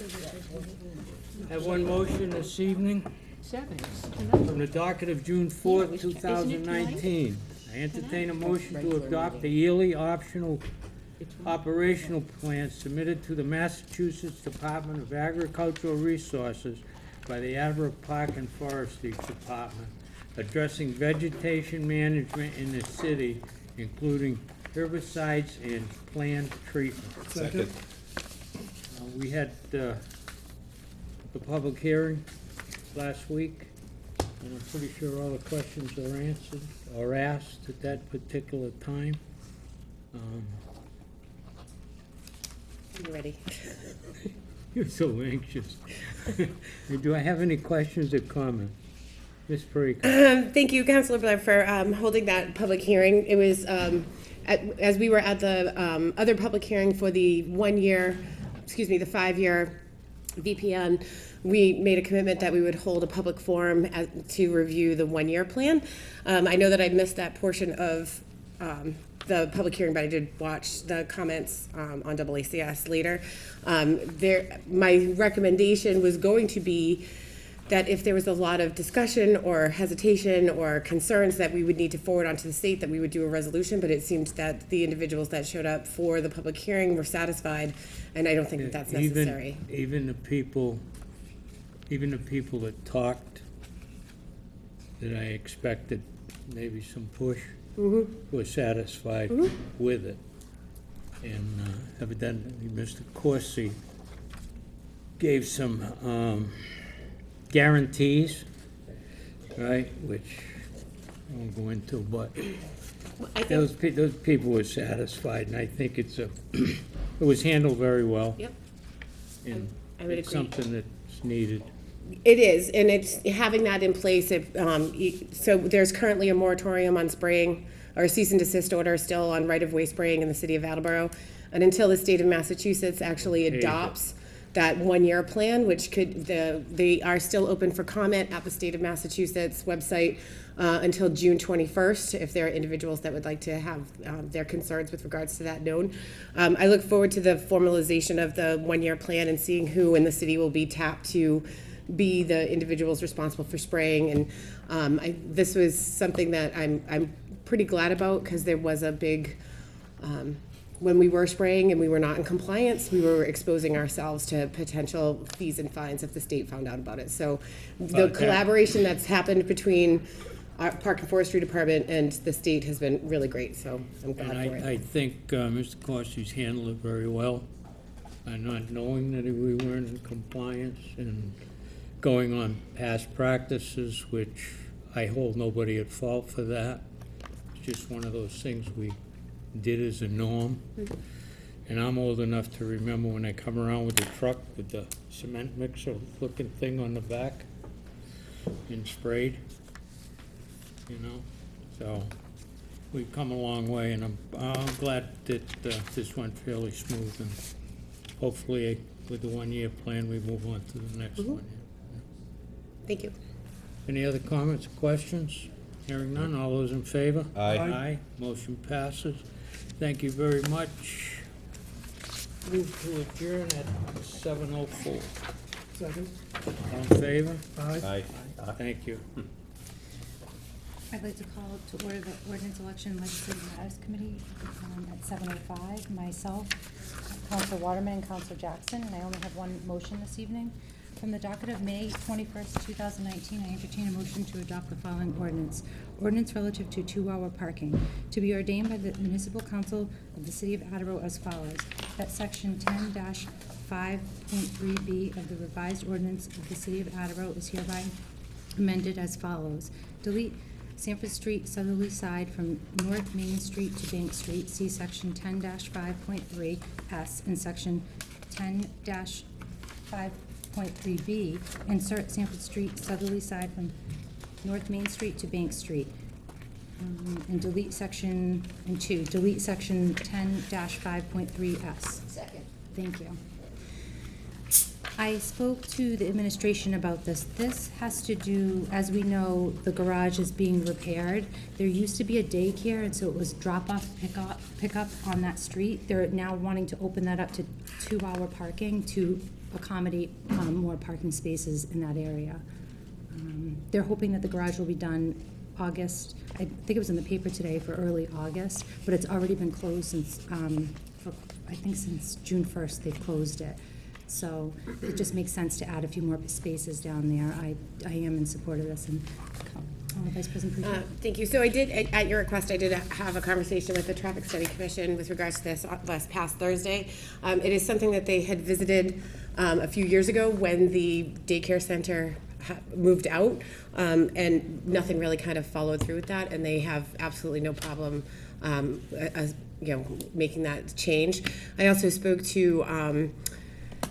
I have one motion this evening from the docket of June 4th, 2019. I entertain a motion to adopt the yearly optional operational plan submitted to the Massachusetts Department of Agricultural Resources by the Attleboro Park and Forestry Department, addressing vegetation management in the city, including herbicides and plant treatment. Second. We had the public hearing last week, and I'm pretty sure all the questions are answered or asked at that particular time. You ready? You're so anxious. Do I have any questions or comments? Ms. Parikh? Thank you, Councilor Blair, for holding that public hearing. It was, as we were at the other public hearing for the 5-year VPN, we made a commitment that we would hold a public forum to review the 1-year plan. I know that I missed that portion of the public hearing, but I did watch the comments on AACS later. My recommendation was going to be that if there was a lot of discussion or hesitation or concerns that we would need to forward onto the state, that we would do a resolution, but it seemed that the individuals that showed up for the public hearing were satisfied, and I don't think that that's necessary. Even the people that talked, that I expected maybe some push, were satisfied with it. And evidently, Mr. Corsi gave some guarantees, right, which I won't go into, but those people were satisfied, and I think it was handled very well. Yep. And I would it's agree. something that's needed. It is, and it's having that in place. So there's currently a moratorium on spraying, or a cease and desist order still on right-of-way spraying in the city of Attleboro, and until the state of Massachusetts actually adopts that 1-year plan, which they are still open for comment at the state of Massachusetts website until June 21st, if there are individuals that would like to have their concerns with regards to that known. I look forward to the formalization of the 1-year plan and seeing who in the city will be tapped to be the individuals responsible for spraying. And this was something that I'm pretty glad about, because there was a big, when we were spraying and we were not in compliance, we were exposing ourselves to potential fees and fines if the state found out about it. So the collaboration that's happened between our Park and Forestry Department and the state has been really great, so I'm glad for it. I think Mr. Corsi's handled it very well, not knowing that we weren't in compliance and going on past practices, which I hold nobody at fault for that. It's just one of those things we did as a norm. And I'm old enough to remember when I come around with the truck with the cement mixer looking thing on the back and sprayed, you know. So we've come a long way, and I'm glad that this went fairly smooth, and hopefully with the 1-year plan we move on to the next one. Thank you. Any other comments or questions? Hearing none, all those in favor? Aye. Aye. Motion passes. Thank you very much. Move to adjourn at 7:04. Second. All in favor? Aye. Thank you. I'd like to call to order the Ordinance Election Legislative Matters Committee at 7:05. Myself, Councilor Waterman, and Councilor Jackson, and I only have one motion this evening. From the docket of May 21st, 2019, I entertain a motion to adopt the following ordinance. Ordinance relative to 2-hour parking, to be ordained by the Municipal Council of the City of Attleboro as follows. That Section 10-5.3B of the revised ordinance of the City of Attleboro is hereby amended as follows. Delete Sanford Street southerly side from North Main Street to Bank Street. See Section 10-5.3 S and Section 10-5.3B. Insert Sanford Street southerly side from North Main Street to Bank Street. And delete Section 10-5.3 S. Second. Thank you. I spoke to the administration about this. This has to do, as we know, the garage is being repaired. There used to be a daycare, and so it was drop-off, pick-up on that street. They're now wanting to open that up to 2-hour parking to accommodate more parking spaces in that area. They're hoping that the garage will be done August. I think it was in the paper today for early August, but it's already been closed since, I think since June 1st, they've closed it. So it just makes sense to add a few more spaces down there. I am in support of this, and Vice President Pruitt. Thank you. So I did, at your request, I did have a conversation with the Traffic Study Commission with regards to this last past Thursday. It is something that they had visited a few years ago when the daycare center moved out, and nothing really kind of followed through with that, and they have absolutely no problem making that change. I also spoke to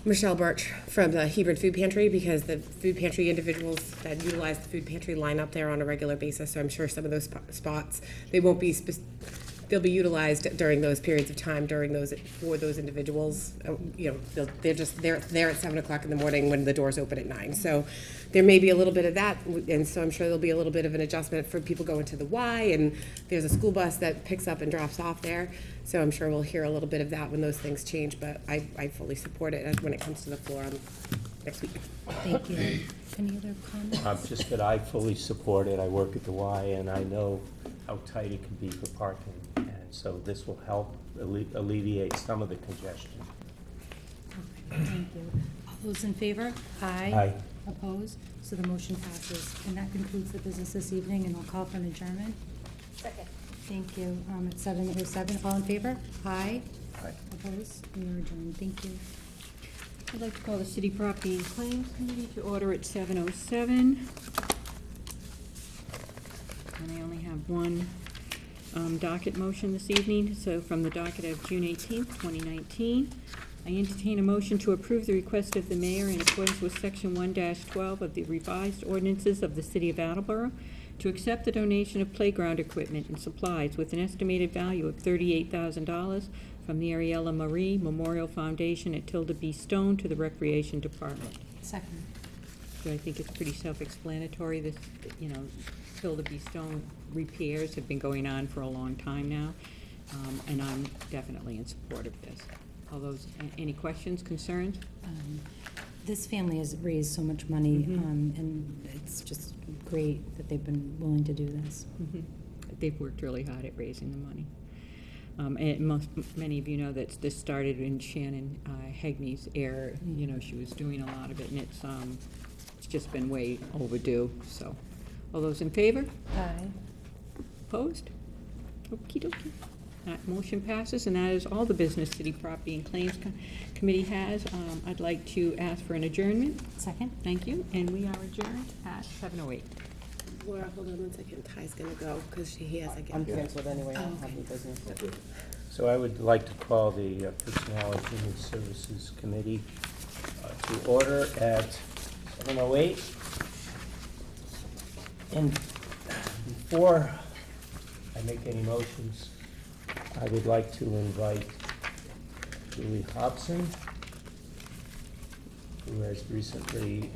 Michelle Birch from the Hebron Food Pantry, because the food pantry individuals that utilize the food pantry line up there on a regular basis, so I'm sure some of those spots, they won't be they'll be utilized during those periods of time for those individuals. They're there at 7 o'clock in the morning when the doors open at 9. So there may be a little bit of that, and so I'm sure there'll be a little bit of an adjustment for people going to the Y, and there's a school bus that picks up and drops off there. So I'm sure we'll hear a little bit of that when those things change, but I fully support it when it comes to the floor on next week. Thank you. Any other comments? Just that I fully support it. I work at the Y, and I know how tight it can be for parking, and so this will help alleviate some of the congestion. Okay, thank you. All those in favor? Aye. Aye. Opposed? So the motion passes. And that concludes the business this evening, and I'll call for an adjournment. Second. Thank you. At 7:07, all in favor? Aye. Aye. Opposed? We are adjourned. Thank you. I'd like to call the City Property and Claims Committee to order at 7:07. And I only have one docket motion this evening. So from the docket of June 18th, 2019, I entertain a motion to approve the request of the mayor in accordance with Section 1-12 of the revised ordinances of the City of Attleboro to accept the donation of playground equipment and supplies with an estimated value of $38,000 from the Ariella Marie Memorial Foundation at Tilda B. Stone to the Recreation Department. Second. So I think it's pretty self-explanatory. This, Tilda B. Stone repairs have been going on for a long time now, and I'm definitely in support of this. All those, any questions, concerns? This family has raised so much money, and it's just great that they've been willing to do this. They've worked really hard at raising the money. And many of you know that this started in Shannon Hegney's era. She was doing a lot of it, and it's just been way overdue. So, all those in favor? Aye. Opposed? Okey dokey. That motion passes, and that is all the business City Property and Claims Committee has. I'd like to ask for an adjournment. Second. Thank you, and we are adjourned at 7:08. Laura, hold on one second. Ty's gonna go because he has a I'm canceled anyway, I don't have any business. So I would like to call the Personnel and Human Services Committee to order at 7:08. And before I make any motions, I would like to invite Julie Hobson, who has recently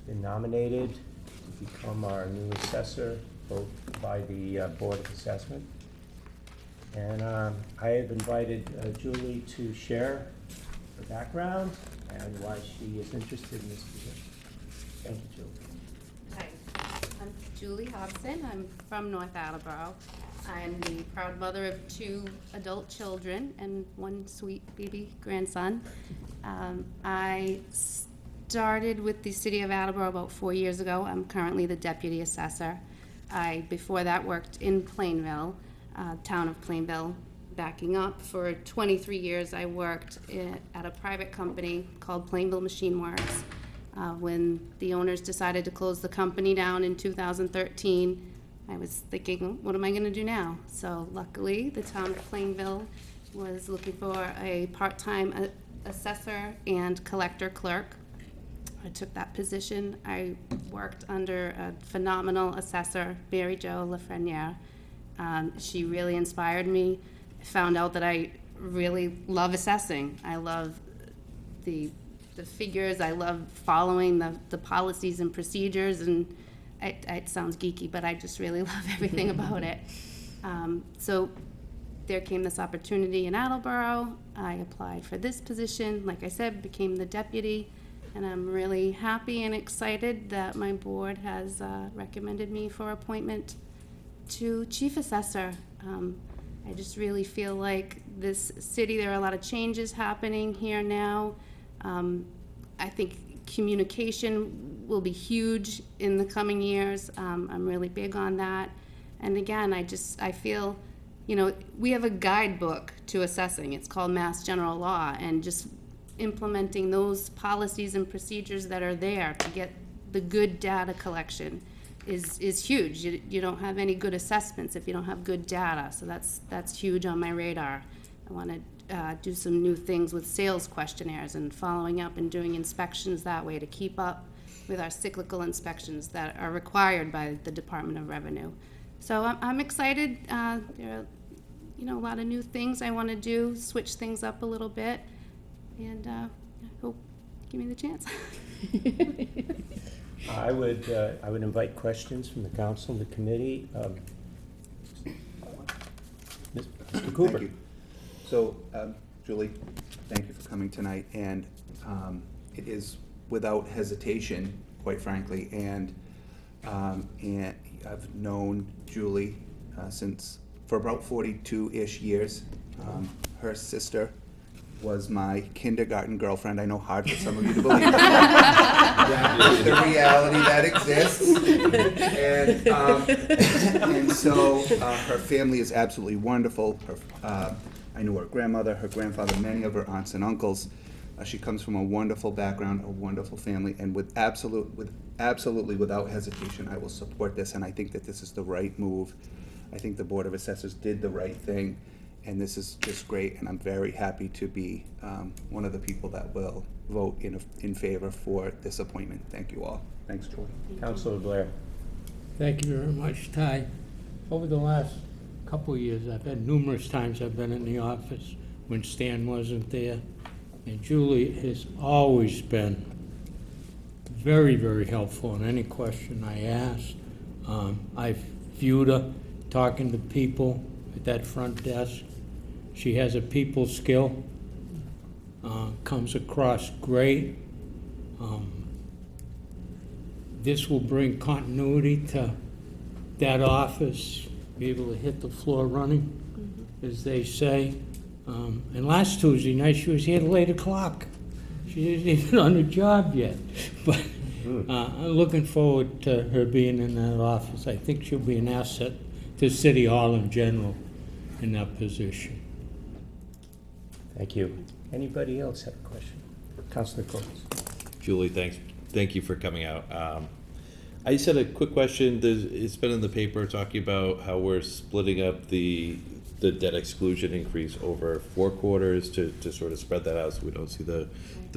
been nominated to become our new assessor, both by the Board of Assessment. And I have invited Julie to share her background and why she is interested in this position. Thank you, Julie. Hi, I'm Julie Hobson. I'm from North Attleboro. I'm the proud mother of 2 adult children and 1 sweet baby grandson. I started with the City of Attleboro about 4 years ago. I'm currently the deputy assessor. I, before that, worked in Plainville, town of Plainville. Backing up, for 23 years I worked at a private company called Plainville Machine Works. When the owners decided to close the company down in 2013, I was thinking, what am I going to do now? So luckily, the town of Plainville was looking for a part-time assessor and collector clerk. I took that position. I worked under a phenomenal assessor, Mary Jo Lafreniere. She really inspired me. I found out that I really love assessing. I love the figures. I love following the policies and procedures, and it sounds geeky, but I just really love everything about it. So there came this opportunity in Attleboro. I applied for this position, like I said, became the deputy, and I'm really happy and excited that my board has recommended me for appointment to chief assessor. I just really feel like this city, there are a lot of changes happening here now. I think communication will be huge in the coming years. I'm really big on that. And again, I feel, you know, we have a guidebook to assessing. It's called Mass General Law, and just implementing those policies and procedures that are there to get the good data collection is huge. You don't have any good assessments if you don't have good data, so that's huge on my radar. I want to do some new things with sales questionnaires and following up and doing inspections that way to keep up with our cyclical inspections that are required by the Department of Revenue. So I'm excited. There are, you know, a lot of new things I want to do, switch things up a little bit, and I hope you give me the chance. I would invite questions from the council and the committee. Mr. Cooper. Thank you. So, Julie, thank you for coming tonight, and it is without hesitation, quite frankly, and I've known Julie for about 42-ish years. Her sister was my kindergarten girlfriend. I know, hard for some of you to believe. That is the reality that exists. And so her family is absolutely wonderful. I knew her grandmother, her grandfather, many of her aunts and uncles. She comes from a wonderful background, a wonderful family, and absolutely without hesitation, I will support this, and I think that this is the right move. I think the Board of Assessors did the right thing, and this is just great, and I'm very happy to be one of the people that will vote in favor for this appointment. Thank you all. Thanks, Julie. Councilor Blair. Thank you very much, Ty. Over the last couple of years, I've had numerous times I've been in the office when Stan wasn't there, and Julie has always been very, very helpful in any question I ask. I've viewed her talking to people at that front desk. She has a people skill, comes across great. This will bring continuity to that office, be able to hit the floor running, as they say. And last Tuesday night, she was here till 8 o'clock. She isn't even on the job yet. But I'm looking forward to her being in that office. I think she'll be an asset to City Hall in general in that position. Thank you. Anybody else have a question? Councilor Coates. Julie, thank you for coming out. I just had a quick question. It's been in the paper talking about how we're splitting up the debt exclusion increase over 4 quarters to sort of spread that out so we don't see the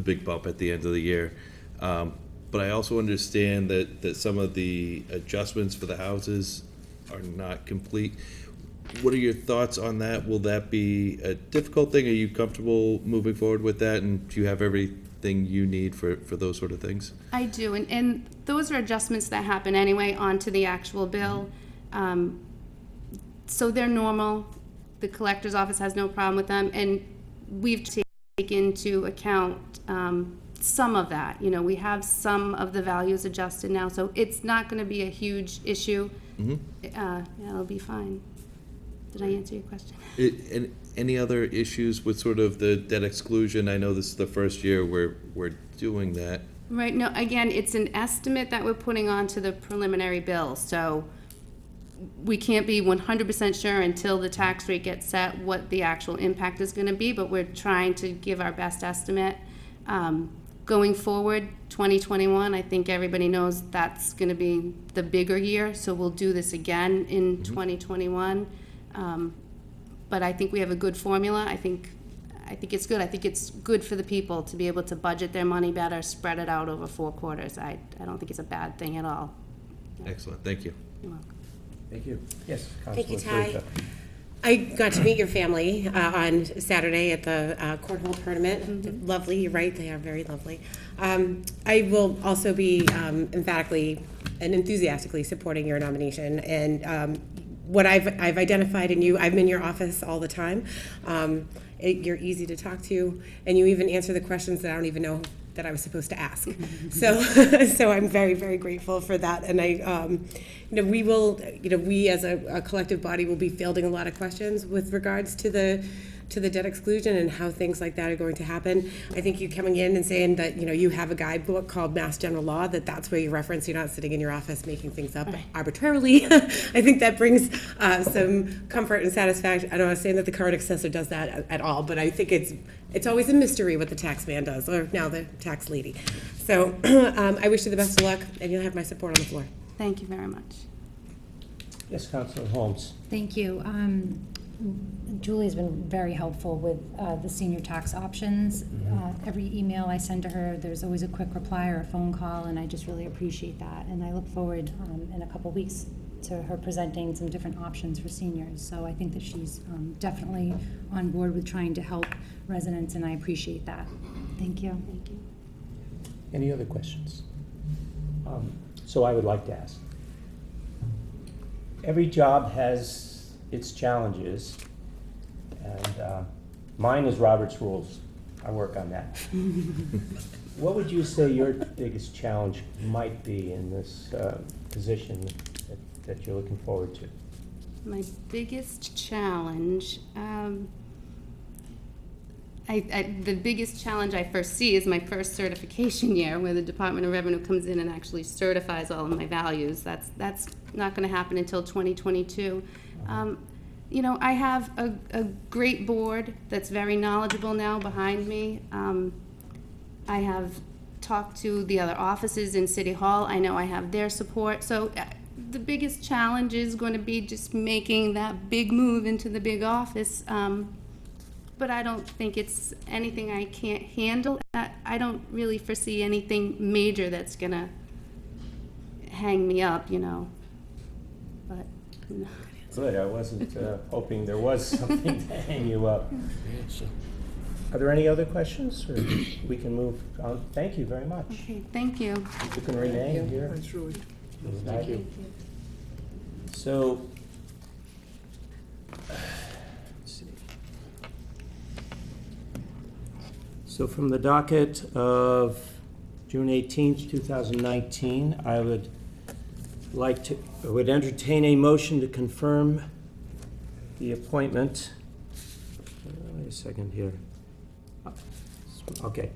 big bump at the end of the year. But I also understand that some of the adjustments for the houses are not complete. What are your thoughts on that? Will that be a difficult thing? Are you comfortable moving forward with that? And do you have everything you need for those sort of things? I do, and those are adjustments that happen anyway onto the actual bill. So they're normal. The collector's office has no problem with them, and we've taken into account some of that. You know, we have some of the values adjusted now, so it's not going to be a huge issue. It'll be fine. Did I answer your question? And any other issues with sort of the debt exclusion? I know this is the first year we're doing that. Right, no, again, it's an estimate that we're putting onto the preliminary bill, so we can't be 100% sure until the tax rate gets set what the actual impact is gonna be, but we're trying to give our best estimate. Going forward, 2021, I think everybody knows that's gonna be the bigger year, so we'll do this again in 2021. But I think we have a good formula. I think it's good. I think it's good for the people to be able to budget their money better, spread it out over 4 quarters. I don't think it's a bad thing at all. Excellent, thank you. You're welcome. Thank you. Yes, Thank you, Councilor Ty. Fleur. I got to meet your family on Saturday at the cornhole tournament. Lovely, you're right, they are very lovely. I will also be emphatically and enthusiastically supporting your nomination, and what I've identified in you, I'm in your office all the time. You're easy to talk to, and you even answer the questions that I don't even know that I was supposed to ask. So, so I'm very, very grateful for that. And we will, we as a collective body will be fielding a lot of questions with regards to the debt exclusion and how things like that are going to happen. I think you coming in and saying that, you have a guidebook called Mass General Law, that's where you reference, you're not sitting in your office making things up arbitrarily. I think that brings some comfort and satisfaction. I don't want to say that the current assessor does that at all, but I think it's always a mystery what the tax man does, or now the tax lady. So I wish you the best of luck, and you'll have my support on the floor. Thank you very much. Yes, Councilor Holmes. Thank you. Julie's been very helpful with the senior tax options. Every email I send to her, there's always a quick reply or a phone call, and I just really appreciate that. And I look forward in a couple weeks to her presenting some different options for seniors. So I think that she's definitely on board with trying to help residents, and I appreciate that. Thank you. Thank you. Any other questions? So I would like to ask. Every job has its challenges, and mine is Robert's Rules. I work on that. What would you say your biggest challenge might be in this position that you're looking forward to? My biggest challenge, the biggest challenge I first see is my first certification year, where the Department of Revenue comes in and actually certifies all of my values. That's not going to happen until 2022. I have a great board that's very knowledgeable now behind me. I have talked to the other offices in City Hall. I know I have their support. So the biggest challenge is going to be just making that big move into the big office. But I don't think it's anything I can't handle. I don't really foresee anything major that's going to hang me up, But, no. Good, I wasn't hoping there was something to hang you up. Are there any other questions, or we can move on? Thank you very much. Okay, thank you. You can remain here. Thanks, Julie. Thank you. So, let's see. So from the docket of June 18th, 2019, I would entertain a motion to confirm the appointment. Wait a second here. Okay.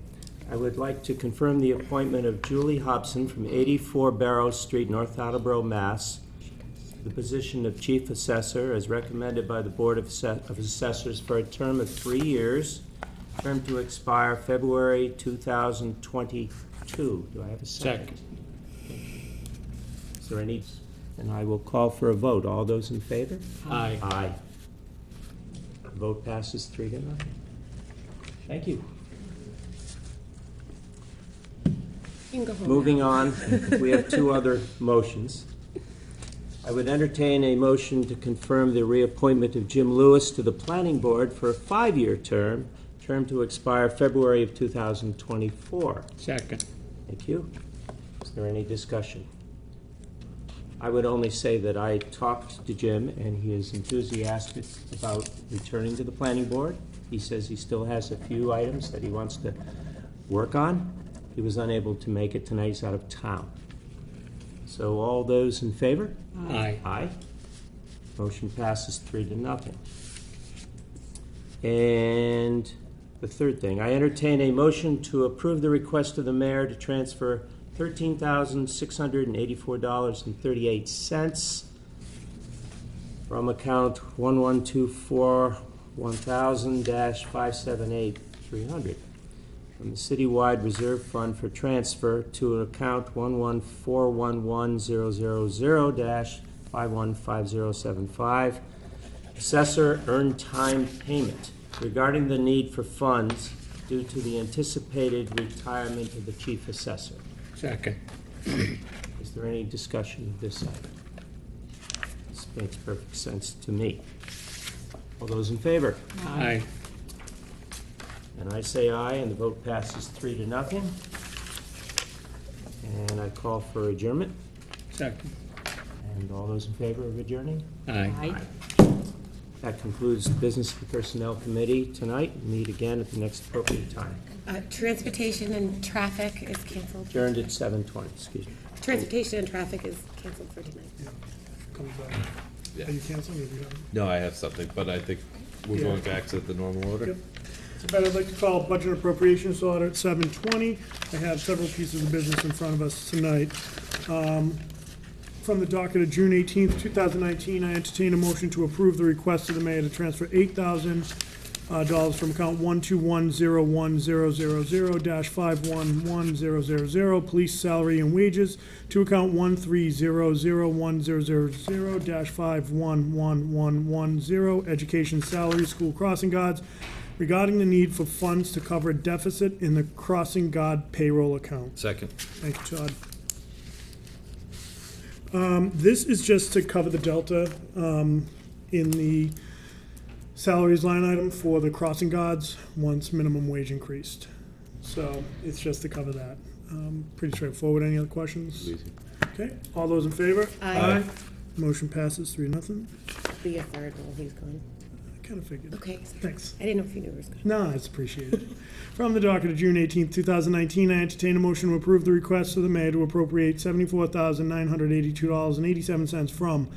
I would like to confirm the appointment of Julie Hobson from 84 Barrow Street, North Attleboro, Mass. To the position of Chief Assessor as recommended by the Board of Assessors for a term of 3 years, term to expire February 2022. Do I have a second? Is there any? And I will call for a vote. All those in favor? Aye. Aye. Vote passes 3-0. Thank you. You can go home Moving now. on, we have 2 other motions. I would entertain a motion to confirm the reappointment of Jim Lewis to the Planning Board for a 5-year term to expire February of 2024. Second. Thank you. Is there any discussion? I would only say that I talked to Jim, and he is enthusiastic about returning to the planning board. He says he still has a few items that he wants to work on. He was unable to make it tonight. He's out of town. So all those in favor? Aye. Aye. Motion passes 3-0. And the third thing, I entertain a motion to approve the request of the mayor to transfer $13,684.38 from account 1124-1000-578-300 from the citywide reserve fund for transfer to account 11411000-515075 assessor earned time payment regarding the need for funds due to the anticipated retirement of the chief assessor. Second. Is there any discussion of this item? This makes perfect sense to me. All those in favor? Aye. And I say aye, and the vote passes 3-0. And I call for adjournment. Second. And all those in favor of adjourning? Aye. That concludes the Business and Personnel Committee tonight. Meet again at the next appropriate time. Transportation and traffic is canceled. Adjourned at 7:20, excuse me. Transportation and traffic is canceled for tonight. Comes back. Yeah. Are you canceling or do you have? No, I have something, but I think we're going back to the normal order. Yep. So Ben, I'd like to call Budget and Appropriations Order at 7:20. I have several pieces of business in front of us tonight. From the docket of June 18th, 2019, I entertain a motion to approve the request of the mayor to transfer $8,000 from account 121-01000-511000, police salary and wages, to account 130-01000-51110, education salary, school crossing guards, regarding the need for funds to cover deficit in the crossing guard payroll account. Second. Thank you, Todd. This is just to cover the delta in the salaries line item for the crossing guards once minimum wage increased. So it's just to cover that. Pretty straightforward. Any other questions? Easy. Okay, all those in favor? Aye. Motion passes 3-0. Be a third while he's gone. I kind of figured. Okay, sorry. Thanks. I didn't know if you knew it was gone. No, it's appreciated. From the docket of June 18th, 2019, I entertain a motion to approve the request of the mayor to appropriate $74,982.87 from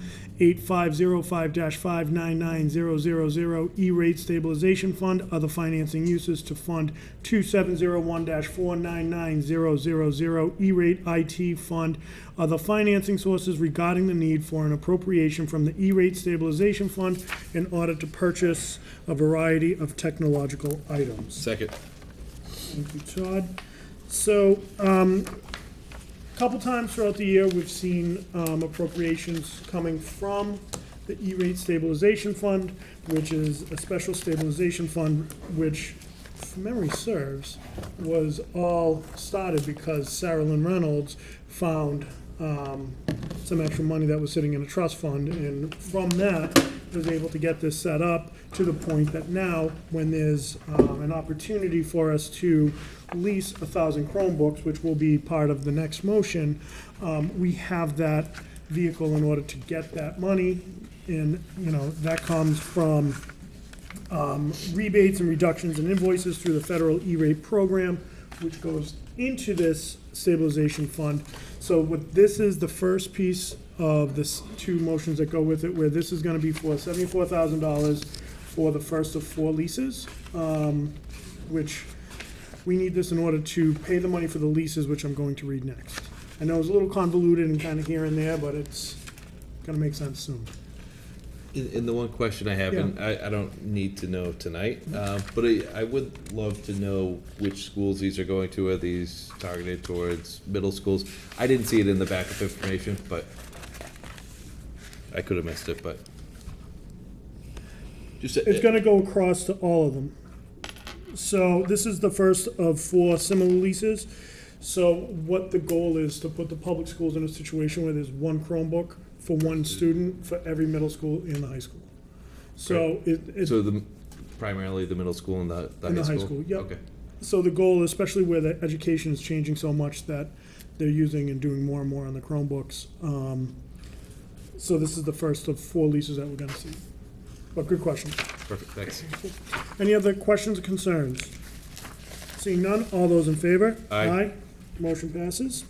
8505-599000 E-rate stabilization fund, other financing uses, to fund 2701-499000 E-rate IT fund, other financing sources, regarding the need for an appropriation from the E-rate stabilization fund in order to purchase a variety of technological items. Second. Thank you, Todd. So, a couple times throughout the year, we've seen appropriations coming from the E-rate stabilization fund, which is a special stabilization fund, which, if memory serves, was all started because Sarah Lynn Reynolds found some extra money that was sitting in a trust fund, and from that, was able to get this set up to the point that now, when there's an opportunity for us to lease 1,000 Chromebooks, which will be part of the next motion, we have that vehicle in order to get that money. And, you know, that comes from rebates and reductions in invoices through the federal E-rate program, which goes into this stabilization fund. So what this is the first piece of this two motions that go with it, where this is gonna be for $74,000 for the first of 4 leases, which we need this in order to pay the money for the leases, which I'm going to read next. I know it's a little convoluted and kind of here and there, but it's gonna make sense soon. In the one question I have, and I don't need to know tonight, but I would love to know which schools these are going to. Are these targeted towards middle schools? I didn't see it in the backup information, but I could have missed it, but. Just, It's gonna go across to all of them. So this is the first of 4 similar leases. So what the goal is to put the public schools in a situation where there's 1 Chromebook for 1 student for every middle school and the high school. So it's So primarily the middle school and the high school? high school, yep. Okay. So the goal, especially where the education is changing so much that they're using and doing more and more on the Chromebooks. So this is the first of 4 leases that we're gonna see. But good question. Perfect, thanks. Any other questions or concerns? Seeing none, all those in favor? Aye. Motion passes.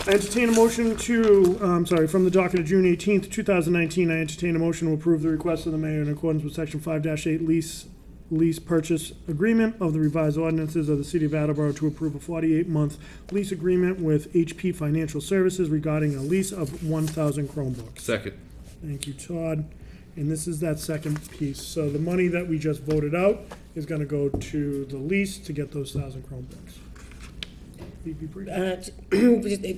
I entertain a motion to, from the docket of June 18th, 2019, I entertain a motion to approve the request of the mayor in accordance with section 5-8 lease purchase agreement of the revised ordinances of the city of Attleboro to approve a 48-month lease agreement with HP Financial Services regarding a lease of 1,000 Chromebooks. Second. Thank you, Todd. And this is that second piece. So the money that we just voted out is gonna go to the lease to get those 1,000 Chromebooks. VP Priest?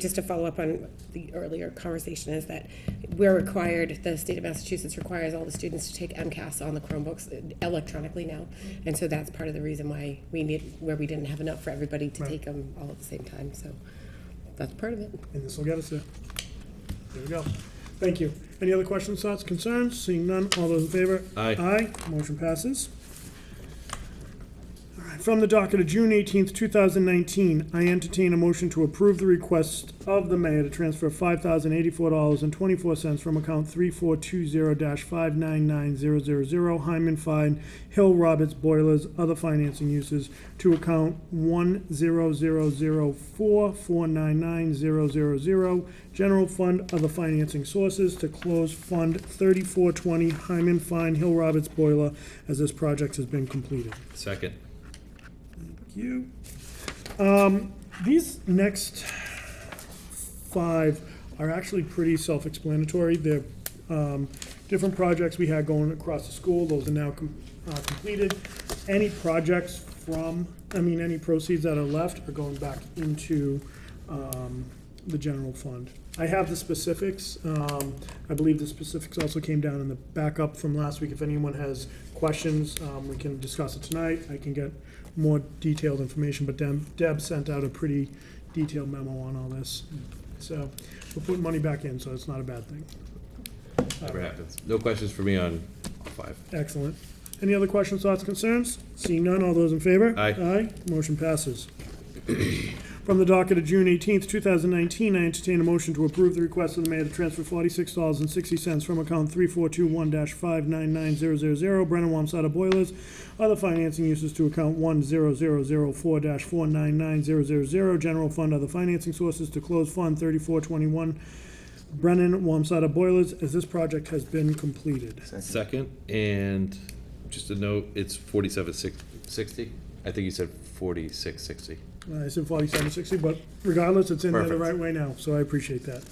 Just to follow up on the earlier conversation, is that we're required, the state of Massachusetts requires all the students to take MCAS on the Chromebooks electronically now. And so that's part of the reason why we didn't have enough for everybody to Right. take them all at the same time, so that's part of it. And this will get us there. There we go. Thank you. Any other questions, thoughts, concerns? Seeing none, all those in favor? Aye. Aye, motion passes. All From the docket of June 18th, 2019, I entertain a motion to approve the request of the mayor to transfer $5,084.24 from account 3420-599000 Hyman Fine Hill Roberts Boilers, other financing uses, to account 10004499000 General Fund, other financing sources, to close Fund 3420 Hyman Fine Hill Roberts Boiler, as this project has been completed. Second. You. These next 5 are actually pretty self-explanatory. They're different projects we had going across the school. Those are now completed. Any projects any proceeds that are left are going back into the general fund. I have the specifics. I believe the specifics also came down in the backup from last week. If anyone has questions, we can discuss it tonight. I can get more detailed information, but Deb sent out a pretty detailed memo on all this. So we're putting money back in, so it's not a bad thing. Never happens. No questions for me on all 5. Excellent. Any other questions, thoughts, concerns? Seeing none, all those in favor? Aye. Aye. Motion passes. From the docket of June 18th, 2019, I entertain a motion to approve the request of the mayor to transfer $46.60 from account 3421-599000 Brennan Wamsata Boilers, other financing uses, to account 10004-499000 General Fund, other financing sources, to close Fund 3421 Brennan Wamsata Boilers, as this project has been completed. Second, and just a note, it's 4760. I think you said 4660. I said 4760, but regardless, it's in there the Perfect. right way now, so I appreciate that.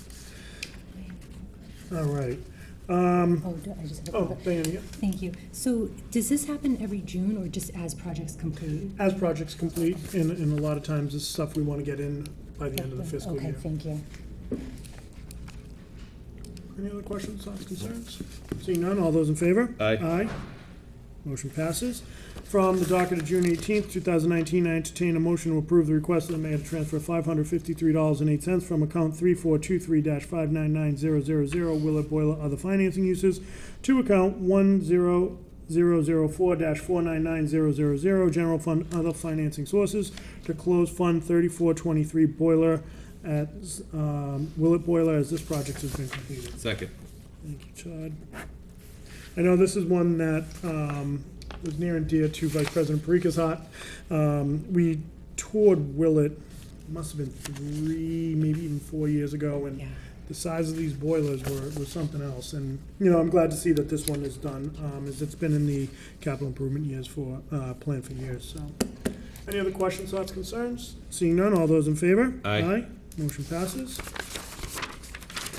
All right. I just have a Oh, quick. Diane, yeah. Thank you. So does this happen every June or just as projects complete? As projects complete, and a lot of times this is stuff we want to get in by the end of the fiscal Okay, year. thank you. Any other questions, thoughts, concerns? Seeing none, all those in favor? Aye. Aye. Motion passes. From the docket of June 18th, 2019, I entertain a motion to approve the request of the mayor to transfer $553.08 from account 3423-599000 Willett Boiler, other financing uses, to account 10004-499000 General Fund, other financing sources, to close Fund 3423 Boiler at Willett Boiler, as this project has been completed. Second. Thank you, Todd. I know this is one that was near and dear to Vice President Parika's heart. We toured Willett, must have been 3, maybe even 4 years ago, and Yeah. the size of these boilers were something else. And, I'm glad to see that this one is done, as it's been in the capital improvement years plan for years, so. Any other questions, thoughts, concerns? Seeing none, all those in favor? Aye. Motion passes.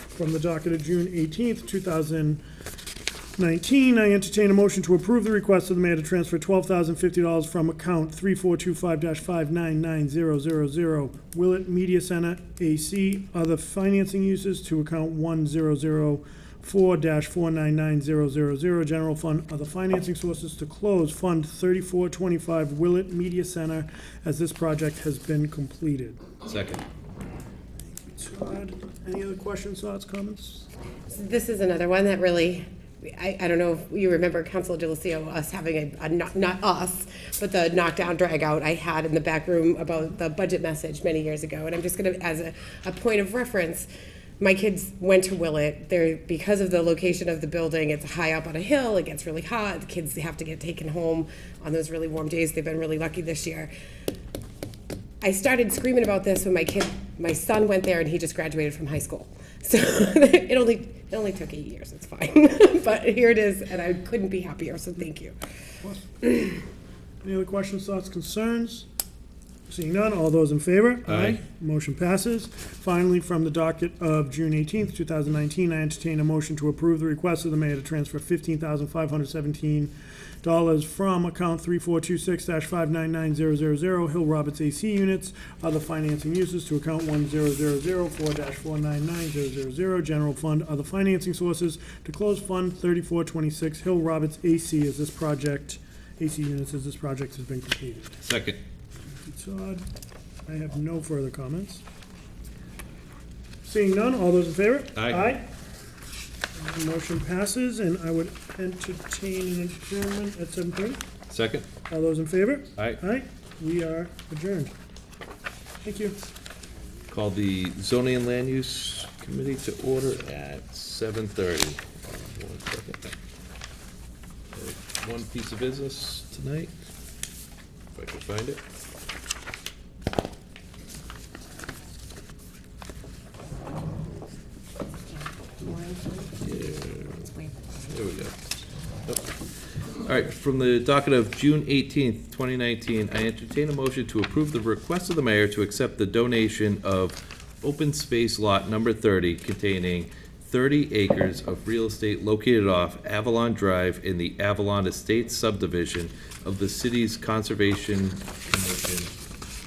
From the docket of June 18th, 2019, I entertain a motion to approve the request of the mayor to transfer $12,050 from account 3425-599000 Willett Media Center AC, other financing uses, to account 10004-499000 General Fund, other financing sources, to close Fund 3425 Willett Media Center, as this project has been completed. Second. Todd, any other questions, thoughts, comments? This is another one that really, I don't know if you remember, Councilor DeLucio, us having not us, but the knockdown drag out I had in the back room about the budget message many years ago. And I'm just gonna, as a point of reference, my kids went to Willett. Because of the location of the building, it's high up on a hill, it gets really hot, the kids have to get taken home on those really warm days. They've been really lucky this year. I started screaming about this when my son went there, and he just graduated from high school. So it only took 8 years, it's fine. But here it is, and I couldn't be happier, so thank you. Any other questions, thoughts, concerns? Seeing none, all those in favor? Aye. Motion passes. Finally, from the docket of June 18th, 2019, I entertain a motion to approve the request of the mayor to transfer $15,517 from account 3426-599000 Hill Roberts AC units, other financing uses, to account 10004-499000 General Fund, other financing sources, to close Fund 3426 Hill Roberts AC, as this project, AC units, as this project has been completed. Second. Todd, I have no further comments. Seeing none, all those in favor? Aye. Motion passes, and I would entertain an adjournment at 7:30. Second? All those in favor? Aye. Aye, we are adjourned. Thank you. Call the zoning and land use committee to order at 7:30. One second. One piece of business tonight, if I can find it. There we go. All right, from the docket of June 18th, 2019, I entertain a motion to approve the request of the mayor to accept the donation of open space lot number 30 containing 30 acres of real estate located off Avalon Drive in the Avalon Estates subdivision of the city's Conservation Commission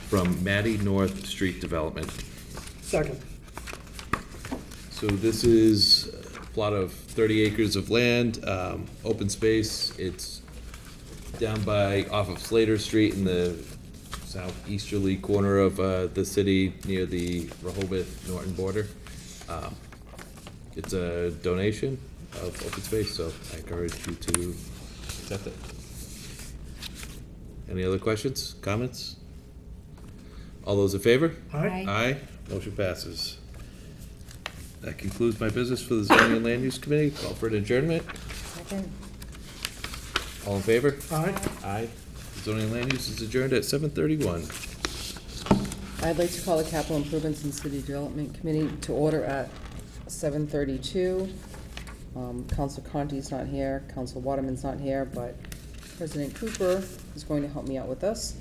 from Matty North Street Development. Second. So this is a plot of 30 acres of land, open space. It's down by, off of Slater Street in the southeasterly corner of the city near the Rehoboth-Norton border. It's a donation of open space, so I encourage you to accept it. Any other questions, comments? All those in favor? Aye. Aye, motion passes. That concludes my business for the zoning and land use committee. Call for an adjournment. Second. All in favor? Aye. Aye. Zoning and land use is adjourned at 7:31. I'd like to call the Capital Improvements and City Development Committee to order at 7:32. Council Conti's not here, Council Waterman's not here, but President Cooper is going to help me out with this.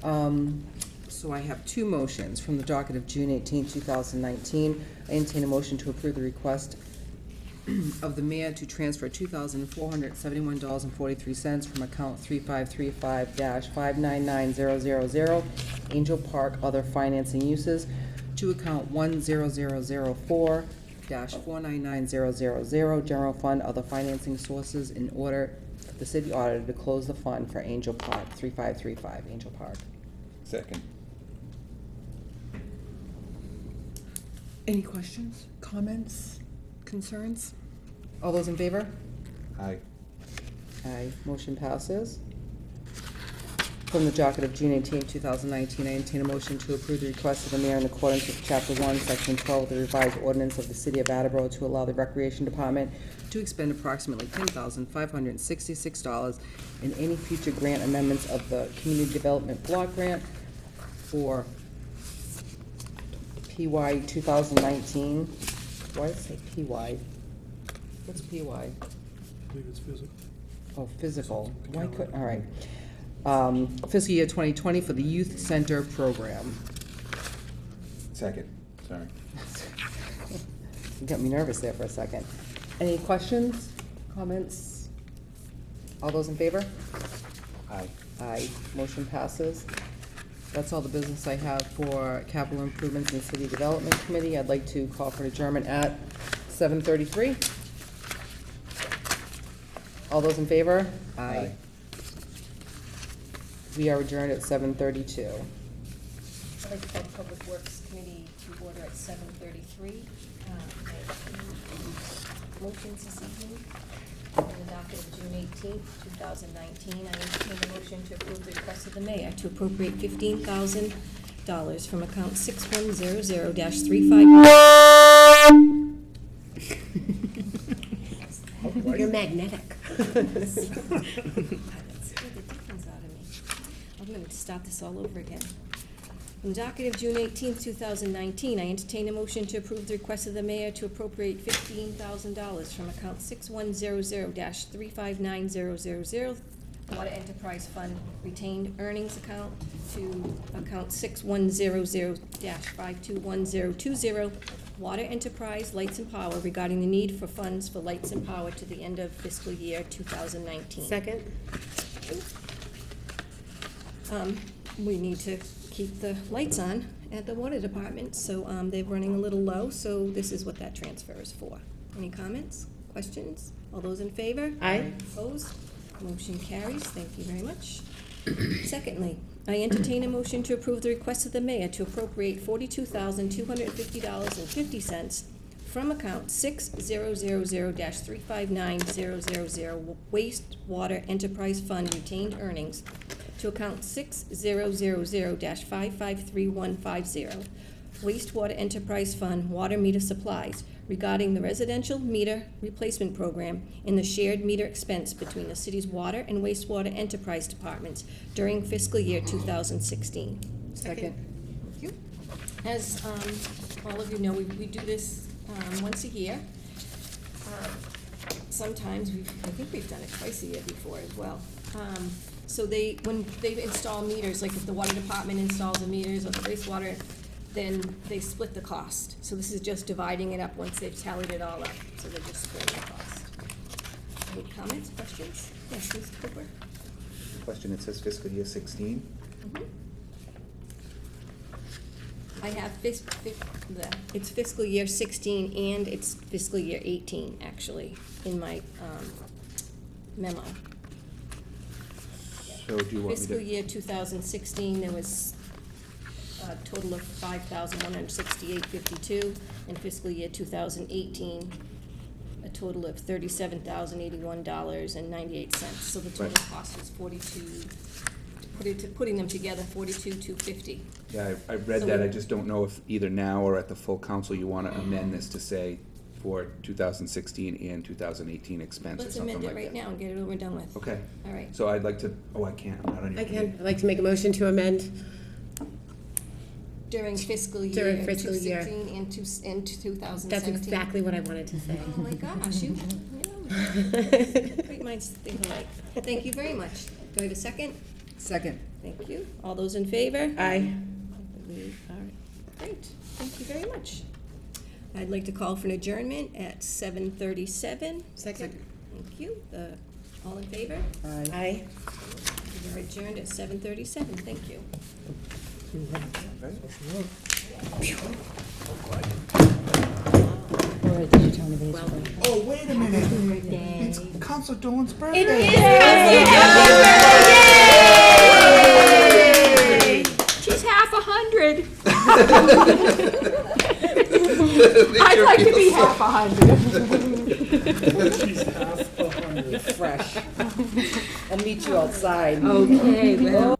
So I have two motions from the docket of June 18, 2019. I entertain a motion to approve the request of the mayor to transfer $2,471.43 from account 3535-599000, Angel Park Other Financing Uses, to account 10004-499000, General Fund Other Financing Sources, in order for the city auditor to close the fund for Angel Park, 3535 Angel Park. Second. Any questions, comments, concerns? All those in favor? Aye. Aye, motion passes. From the docket of June 18, 2019, I entertain a motion to approve the request of the mayor in accordance with Chapter 1, Section 12 of the revised ordinance of the City of Attleboro to allow the Recreation Department to expend approximately $10,566 in any future grant amendments of the Community Development Block Grant for PY 2019. Why does it say PY? What's PY? I believe it's physical. Oh, physical. Why could, all right. Fiscal year 2020 for the Youth Center Program. Second, sorry. You got me nervous there for a second. Any questions, comments? All those in favor? Aye. Aye. Motion passes. That's all the business I have for Capital Improvements and City Development Committee. I'd like to call for adjournment at 7:33. All those in favor? Aye. We are adjourned at 7:32. I'd like to call the Public Works Committee to order at 7:33. I have two motions this evening. In the docket of June 18th, 2019, I entertain a motion to approve the request of the mayor to appropriate $15,000 from account 6100-35. You're magnetic. That scared the dickens out of me. I'm going to start this all over again. In the docket of June 18th, 2019, I entertain a motion to approve the request of the mayor to appropriate $15,000 from account 6100-359000, Water Enterprise Fund Retained Earnings Account, to account 6100-521020, Water Enterprise Lights and Power, regarding the need for funds for lights and power to the end of fiscal year 2019. Second? We need to keep the lights on at the water department, so they're running a little low, so this is what that transfer is for. Any comments, questions? All those in favor? Aye. Opposed? Motion carries. Thank you very much. Secondly, I entertain a motion to approve the request of the mayor to appropriate $42,250.50 from account 6000-359000 wastewater enterprise fund retained earnings to account 6000-553150 wastewater enterprise fund water meter supplies regarding the residential meter replacement program and the shared meter expense between the city's water and wastewater enterprise departments during fiscal year 2016. Second. Thank you. As all of you know, we do this once a year. Sometimes I think we've done it twice a year before as well. So when they install meters, like if the water department installs the meters or the wastewater, then they split the cost. So this is just dividing it up once they've tallied it all up. So they're just splitting the cost. Any comments, questions? Yes, Mr. Cooper? Question, it says fiscal year 16. I have it's fiscal year 16 and it's fiscal year 18, actually, in my memo. So do you want me Fiscal to? year 2016, there was a total of $5,168.52. In fiscal year 2018, a total of $37,081.98. So the total Right. cost is putting them together, $42,250. Yeah, I read So that, we- I just don't know if either now or at the full council you want to amend this to say for 2016 and 2018 expense or Let's something amend like it that. right now and get it over and done with. Okay, All right. so I'd like to, I can't, I'm not on your I committee. can, I'd like to make a motion to amend. During fiscal year During fiscal year. 2016 and 2017. That's exactly what I wanted to say. Oh my gosh, you great minds think alike. Thank you very much. Do I have a second? Second. Thank you. All those in favor? Aye. All right, great. Thank you very much. I'd like to call for an adjournment at 7:37. Second. Thank you. All in favor? Aye. Aye. We are adjourned at 7:37. Thank you. Oh, wait a minute, it's Council Dolan's birthday. She's half 100. I'd like to be half 100. She's half 100. Fresh. I'll meet you outside. Okay, well.